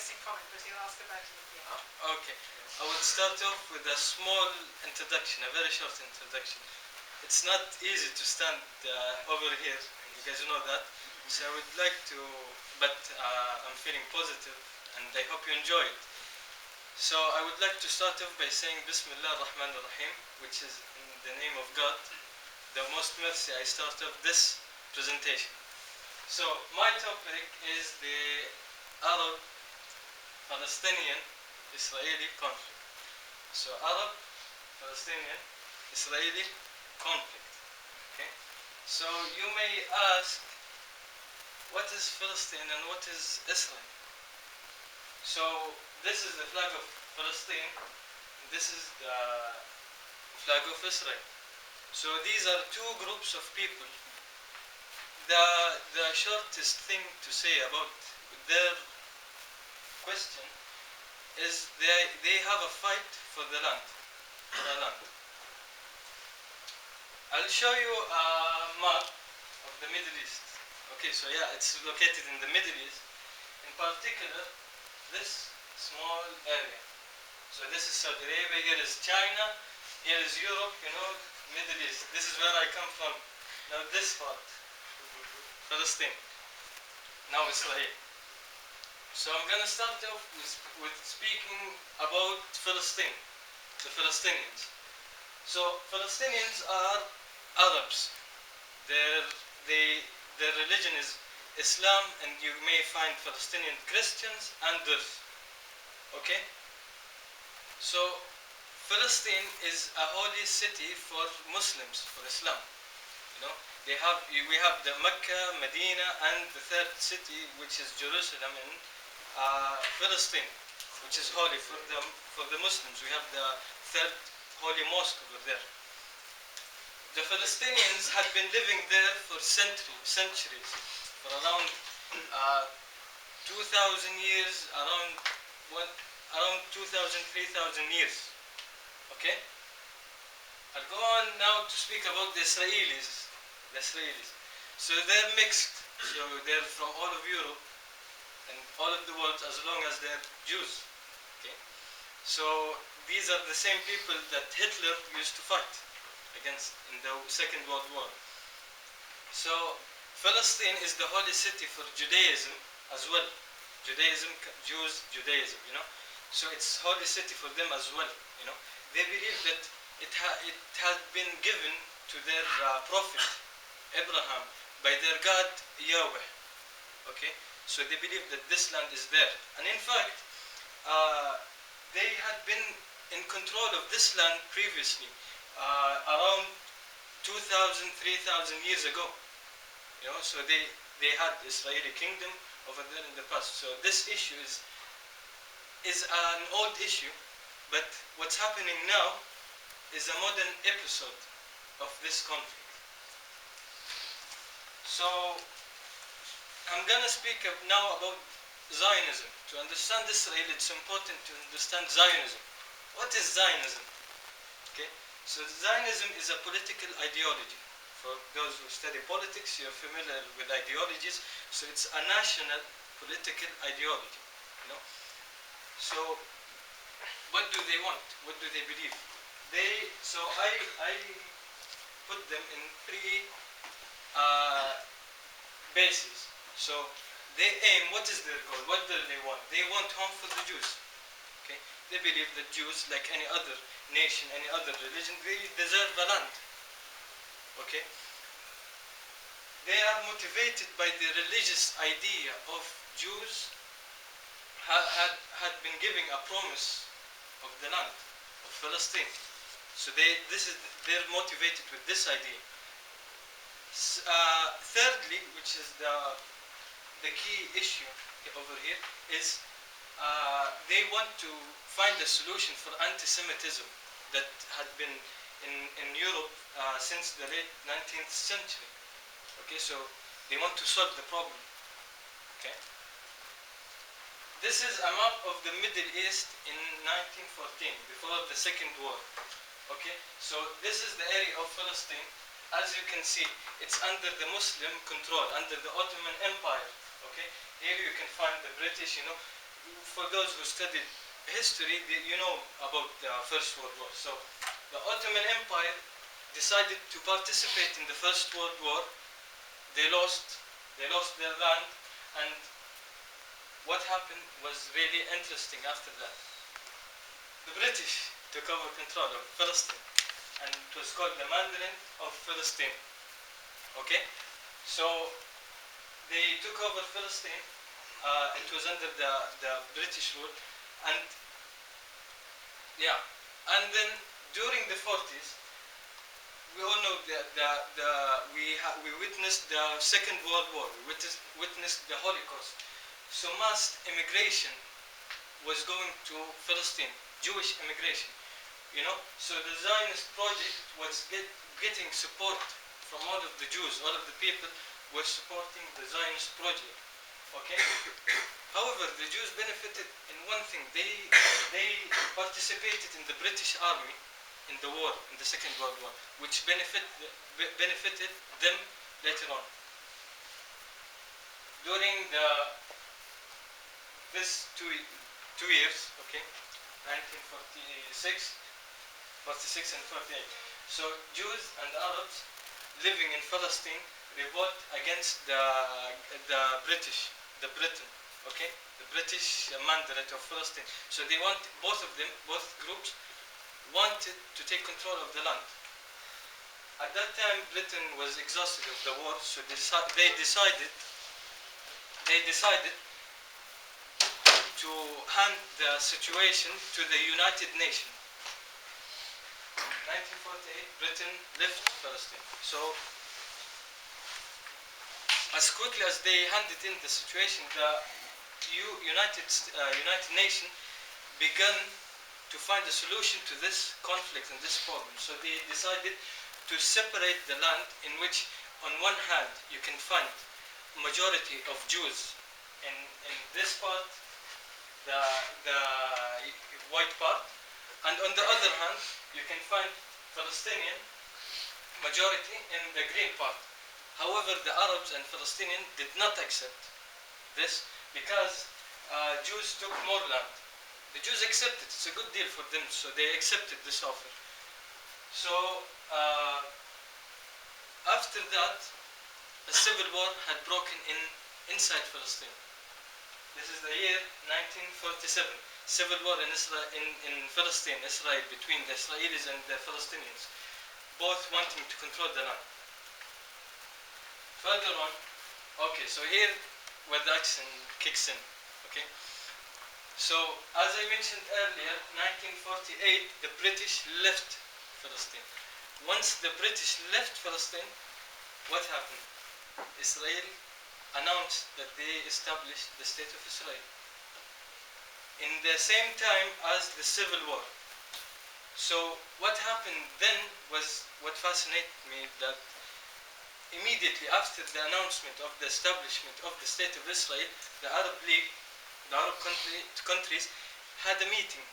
interesting comment, but he'll ask about it at the end. Okay. I would start off with a small introduction, a very short introduction. It's not easy to stand over here, you guys know that. So I would like to, but I'm feeling positive and I hope you enjoy it. So I would like to start off by saying Bismillah ar-Rahman ar-Rahim, which is in the name of God, the most mercy. I start off this presentation. So my topic is the Arab-Palestinian Israeli conflict. So Arab-Palestinian Israeli conflict. Okay. So you may ask, what is Palestine and what is Israel? So this is the flag of Palestine. This is the flag of Israel. So these are two groups of people. The shortest thing to say about their question is they have a fight for the land. I'll show you a map of the Middle East. Okay, so yeah, it's located in the Middle East. In particular, this small area. So this is Saudi Arabia, here is China, here is Europe, Middle East. This is where I come from. Now this part, Palestine. Now Israel. So I'm going to start off with speaking about Palestine, the Palestinians. So Palestinians are Arabs. Their religion is Islam, and you may find Palestinian Christians and others. Okay? So Palestine is a holy city for Muslims, for Islam. We have the Mecca, Medina, and the third city, which is Jerusalem in Palestine, which is holy for the Muslims. We have the third holy mosque over there. The Palestinians had been living there for centuries, for around 2,000 years, around 2,000, 3,000 years. Okay? I'll go on now to speak about the Israelis. So they're mixed. So they're from all of Europe and all of the world, as long as they're Jews. Okay? So these are the same people that Hitler used to fight against in the Second World War. So Palestine is the holy city for Judaism as well. Judaism, Jews, Judaism, So it's holy city for them as well, They believe that it had been given to their prophet Abraham by their God Yahweh. Okay? So they believe that this land is there. And in fact, they had been in control of this land previously, around 2,000, 3,000 years ago. So they had the Israeli kingdom over there in the past. So this issue is an old issue, but what's happening now is a modern episode of this conflict. So I'm going to speak now about Zionism. To understand Israel, it's important to understand Zionism. What is Zionism? Okay, so Zionism is a political ideology. For those who study politics, you're familiar with ideologies. So it's a national political ideology. So what do they want? What do they believe? I put them in three bases. So they aim, what is their goal? What do they want? They want home for the Jews. Okay? They believe that Jews, like any other nation, any other religion, they deserve the land. Okay? They are motivated by the religious idea of Jews had been giving a promise of the land, of Palestine. So they're motivated with this idea. Thirdly, which is the key issue over here, is they want to find a solution for anti-Semitism that had been in Europe since the late 19th century. Okay, so they want to solve the problem. Okay. This is a map of the Middle East in 1914, before the Second War. Okay, so this is the area of Palestine. As you can see, it's under the Muslim control, under the Ottoman Empire. Okay, here you can find the British. for those who studied history, you know about the First World War. So the Ottoman Empire decided to participate in the First World War. They lost their land, and what happened was really interesting after that. The British took over control of Palestine, and it was called the Mandarin of Palestine. Okay, so they took over Palestine. It was under the British rule, and and then during the 40s, we all know that we witnessed the Second World War. We witnessed the Holocaust. So mass immigration was going to Palestine, Jewish immigration. So the Zionist project was getting support from all of the Jews. All of the people were supporting the Zionist project. Okay. However, the Jews benefited in one thing. They participated in the British Army in the war, in the Second World War, which benefited them later on. During this two years, okay, 1946, 46 and 48. So Jews and Arabs living in Palestine revolt against the Britain, okay, the British Mandate of Palestine. So they want both groups wanted to take control of the land. At that time, Britain was exhausted of the war, so they decided to hand the situation to the United Nations. 1948, Britain left Palestine. So, as quickly as they handed in the situation, the United Nations began to find a solution to this conflict and this problem. So they decided to separate the land, in which on one hand you can find majority of Jews in this part, the white part, and on the other hand you can find Palestinian majority in the green part. However, the Arabs and Palestinians did not accept this because Jews took more land. The Jews accepted. It's a good deal for them, so they accepted this offer. So after that, a civil war had broken inside Palestine. This is the year 1947. Civil war in Palestine, Israel, between the Israelis and the Palestinians, both wanting to control the land. Further on, okay, so here where the action kicks in, okay. So, as I mentioned earlier, 1948, the British left Palestine. Once the British left Palestine, what happened? Israel announced that they established the State of Israel. In the same time as the Civil War. So, what happened then was what fascinated me, that immediately after the announcement of the establishment of the State of Israel, the Arab League, the Arab countries had a meeting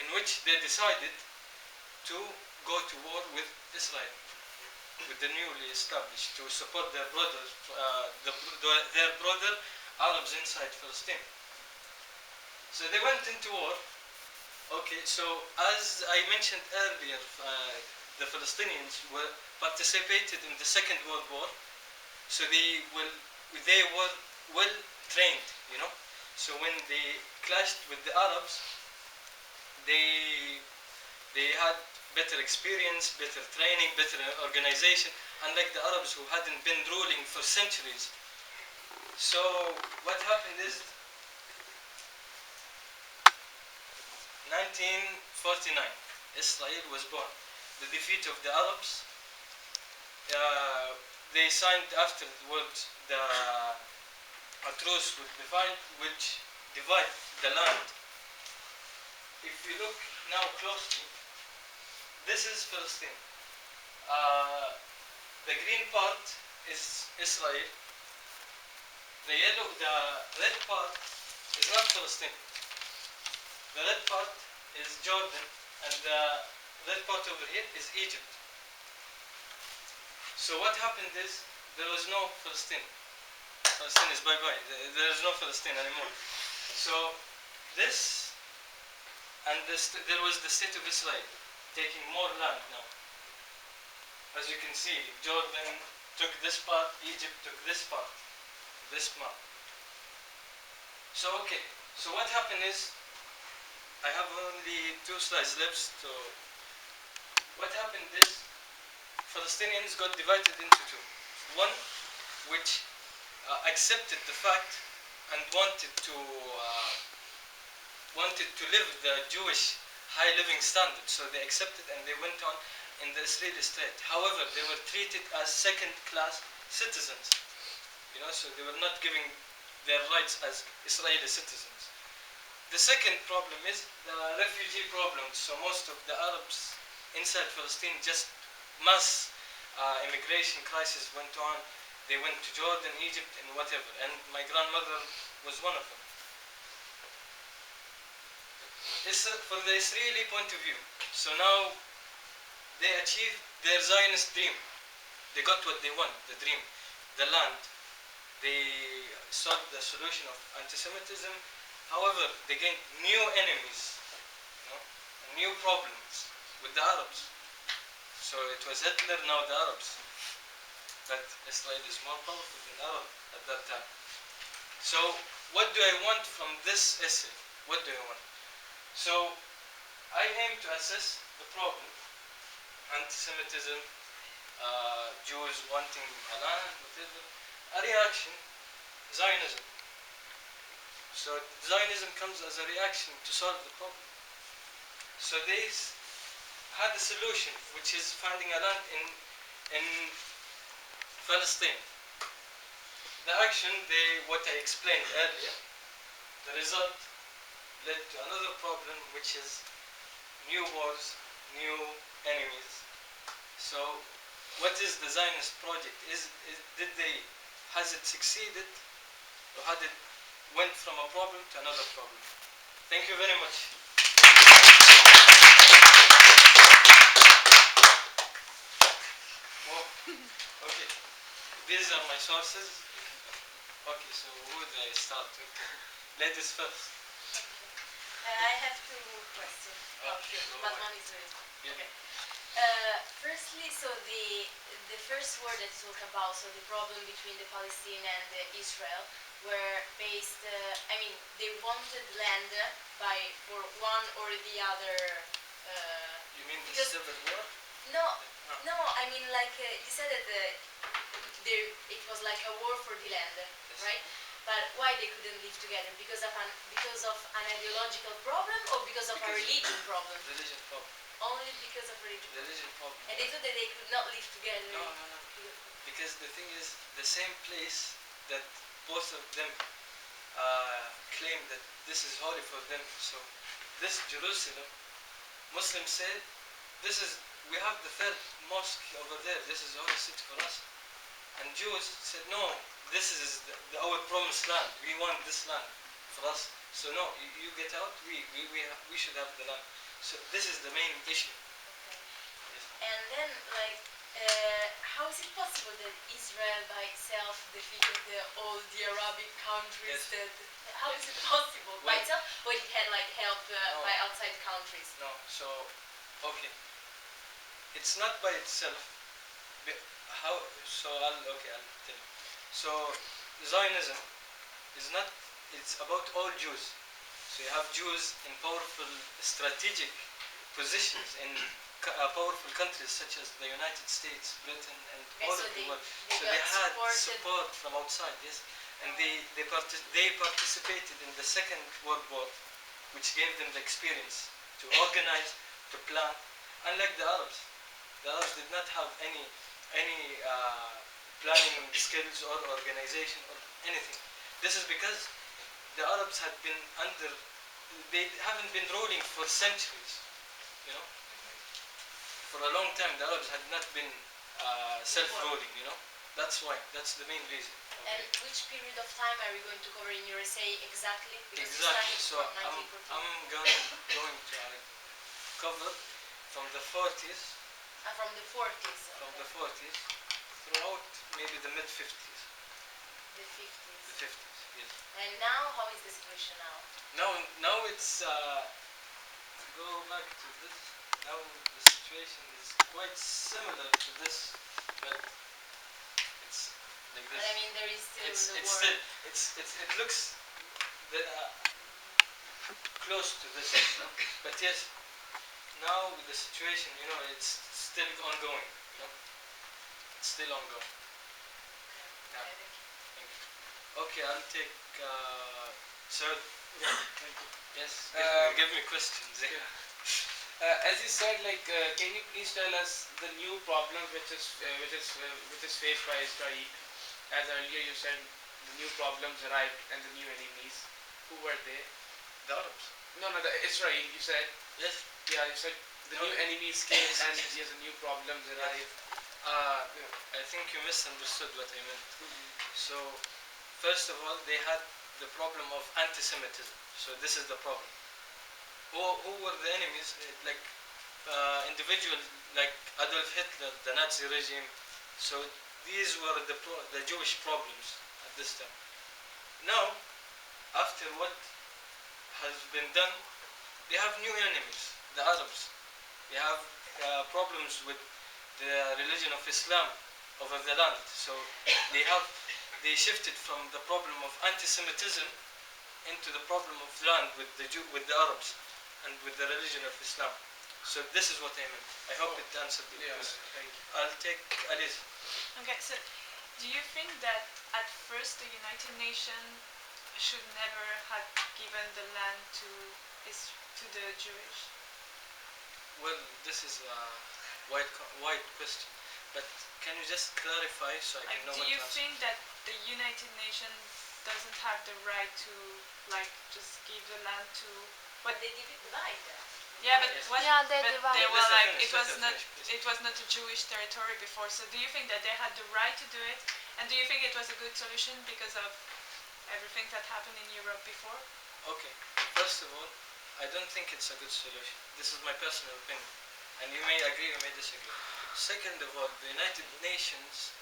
in which they decided to go to war with Israel, with the newly established, to support their brother Arabs inside Palestine. So they went into war. Okay, so as I mentioned earlier, the Palestinians participated in the Second World War, so they were well trained, So when they clashed with the Arabs, they had better experience, better training, better organization, unlike the Arabs who hadn't been ruling for centuries. So what happened is 1949, Israel was born. The defeat of the Arabs, they signed afterwards a truce which divided the land. If you look now closely, this is Palestine. The green part is Israel. The red part is not Palestine. The red part is Jordan, and the red part over here is Egypt. So what happened is, there was no Palestine. Palestine is bye-bye. There is no Palestine anymore. So this and this, there was the state of Israel taking more land now. As you can see, Jordan took this part, Egypt took this part, this map. So okay, so what happened is, I have only 2 slides left, so what happened is, Palestinians got divided into 2. One, which accepted the fact and wanted to live the Jewish high living standard, so they accepted and they went on in the Israeli state. However, they were treated as second-class citizens, you know, so they were not giving their rights as Israeli citizens. The second problem is the refugee problem. So most of the Arabs inside Palestine, just mass immigration crisis went on. They went to Jordan, Egypt, and whatever. And my grandmother was one of them. For the Israeli point of view, so now they achieved their Zionist dream. They got what they want, the dream, the land. They sought the solution of anti-Semitism. However, they gained new enemies, you know, and new problems with the Arabs. So it was Hitler, now the Arabs. But Israel is more powerful than Arab at that time. So what do I want from this essay? What do I want? So I aim to assess the problem, anti-Semitism, Jews wanting a land, whatever, a reaction, Zionism. So Zionism comes as a reaction to solve the problem. So they had a solution, which is finding a land in Palestine. The action, what I explained earlier, the result led to another problem, which is new wars, new enemies. So what is the Zionist project? Has it succeeded, or had it went from a problem to another problem? Thank you very much. Well, okay, these are my sources. Okay, so who do I start with? Ladies first. I have 2 questions, Okay, but one is very yeah. okay. Firstly, so the first word that you talked about, so the problem between the Palestine and Israel, were based. They wanted land for one or the other. You mean the because- civil war? No. I mean, like you said that it was like a war for the land, Yes. right? But why they couldn't live together? Because of an ideological problem, or because of a Because- religion problem? Religion problem. Only because of religion. Religion problem. And they thought that they could not live together. No. Because the thing is, the same place that both of them claim that this is holy for them. So this Jerusalem, Muslims say, we have the 3rd mosque over there. This is holy city for us. And Jews said, no, this is our promised land. We want this land for us. So no, you get out. We should have the land. So this is the main issue. Okay. And then, how is it possible that Israel by itself defeated all the Arabic countries? Yes. How is it possible by Well- itself, or it had help No. by outside countries? No, so okay, it's not by itself. I'll tell you. So Zionism is not. It's about all Jews. So you have Jews in powerful strategic positions in powerful countries such as the United States, Britain, and all so of the world. they So got they had supported. support from outside, yes, and they participated in the Second World War, which gave them the experience to organize, to plan. Unlike the Arabs did not have any planning skills or organization or anything. This is because the Arabs had been they haven't been ruling for centuries, you know. For a long time, the Arabs had not been self-ruling, you know. That's why. That's the main reason. And which period of time are we going to cover in your essay exactly? Because you Exactly. started So from 1914. I'm going to cover from the 40s, From the 40s. from the okay. 40s throughout maybe the mid 50s, The 50s. the 50s. Yes. And now, how is the situation now? Now it's go back to this. Now the situation is quite similar to this, but it's like But this. I mean, there is still It's the it's war. still it looks the, close to this, but yes, now with the situation, it's still ongoing. It's still ongoing. Yeah. Okay, thank you. Thank you. Okay, I'll take sir. Thank you. Yes. Um, Give me questions. As you said, can you please tell us the new problem which is faced by Israel? As earlier you said, the new problems arrived and the new enemies. Who were they? The Arabs. No, the Israel. You said. Yes. Yeah, you said the No. new enemies came Yes, and yes, yes, the new problems arrived. I think you misunderstood what I meant. So, first of all, they had the problem of anti-Semitism. So this is the problem. Who were the enemies? Like individuals like Adolf Hitler, the Nazi regime. So these were the Jewish problems at this time. Now, after what has been done, they have new enemies, the Arabs. They have problems with the religion of Islam over the land. So they shifted from the problem of anti-Semitism into the problem of land with the Arabs and with the religion of Islam. So this is what I meant. I hope it answered the Yeah, question. thank you. I'll take Alice. Okay, so do you think that at first the United Nations should never have given the land to the Jewish? Well, this is a wide question, but can you just clarify so I Like, can know do what you to answer? think that the United Nations doesn't have the right to just give the land to? But they divide that. Yeah, but Yes. what? Yeah, they but divide. they were Let her like finish, it let was her not finish, please. it was not a Jewish territory before. So do you think that they had the right to do it? And do you think it was a good solution because of everything that happened in Europe before? Okay, first of all, I don't think it's a good solution. This is my personal opinion. And you may agree, you may disagree. Second of all, the United Nations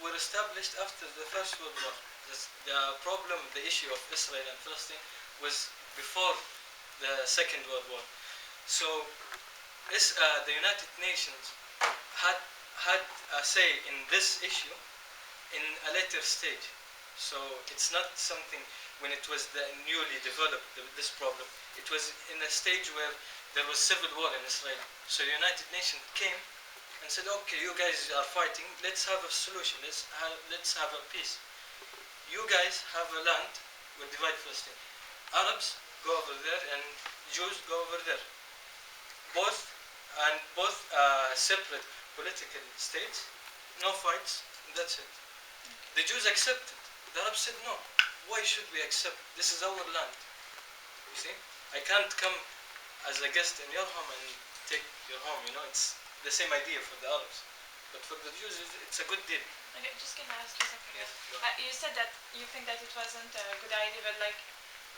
were established after the First World War. The issue of Israel and Palestine was before the Second World War. So the United Nations had a say in this issue in a later stage. So it's not something when it was newly developed, this problem. It was in a stage where there was civil war in Israel. So the United Nations came and said, okay, you guys are fighting, let's have a solution, let's have a peace. You guys have a land, we'll divide Palestine. Arabs go over there and Jews go over there. Both separate political states, no fights, that's it. The Jews accepted. The Arabs said no. Why should we accept? This is our land. You see? I can't come as a guest in your home and take your home, it's the same idea for the Arabs. But for the Jews, it's a good deal. Okay, just can I ask you something Yes, else? go ahead. You said that you think that it wasn't a good idea, but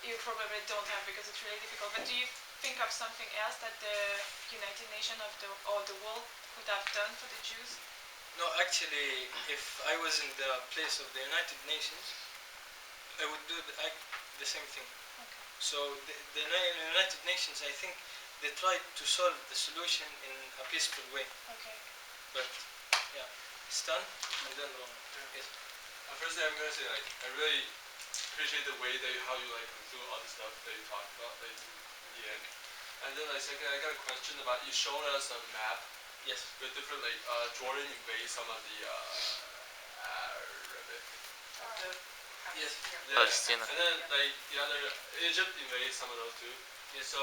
you probably don't have because it's really difficult. But do you think of something else that the United Nations or the world could have done for the Jews? No, actually, if I was in the place of the United Nations, I would do the same thing. Okay. So the United Nations, I think, they tried to solve the solution in a peaceful way. Okay. But yeah, Stan and then Roman. Yes. Firstly, I'm gonna say I really appreciate the way that how you went through all the stuff that you talked about in the end. And then second, I got a question about you showed us a map Yes. with different Jordan invades some of the Arabic. Yes. Yeah. Palestina. And then the other Egypt invades some of those too. Yes. So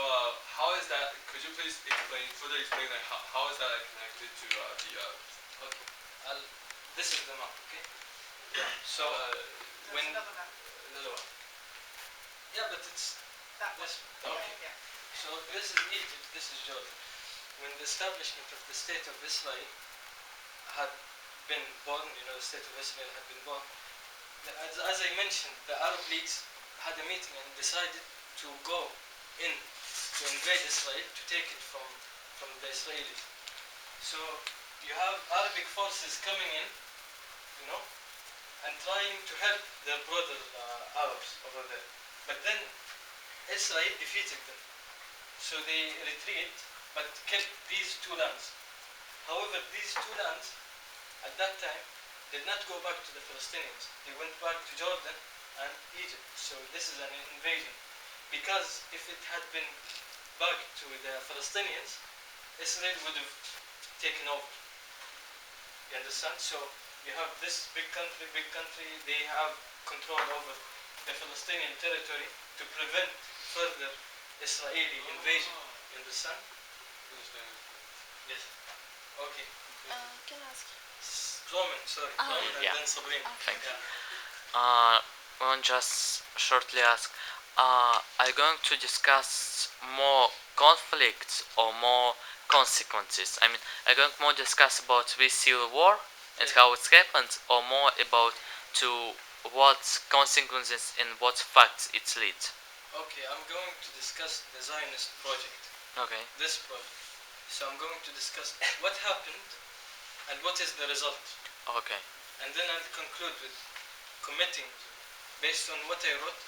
how is that? Could you please further explain how is that connected to the Okay. This is the map. Okay. So There's when another map. another one? yeah, but it's That one. this. Okay. Yeah. So this is Egypt. This is Jordan. When the establishment of the state of Israel had been born, the state of Israel had been born. As I mentioned, the Arab leagues had a meeting and decided to go in to invade Israel to take it from the Israelis. So you have Arabic forces coming in, and trying to help their brother Arabs over there. But then Israel defeated them. So they retreat, but kept these two lands. However, these two lands, at that time, did not go back to the Palestinians. They went back to Jordan and Egypt. So this is an invasion. Because if it had been back to the Palestinians, Israel would have taken over. You understand? So you have this big country, they have control over the Palestinian territory to prevent further Israeli invasion. You understand? Understand. Yes. Okay. Can I ask? Roman, sorry. Roman and yeah. then Sabrina. Thank you. Yeah. We want just shortly ask, are you going to discuss more conflicts or more consequences? I mean, are you going to more discuss about this civil war and Yes. how it's happened, or more about to what consequences and what facts it leads? Okay, I'm going to discuss the Zionist project. Okay. This project. So I'm going to discuss what happened and what is the result. Okay. And then I'll conclude with committing, based on what I wrote,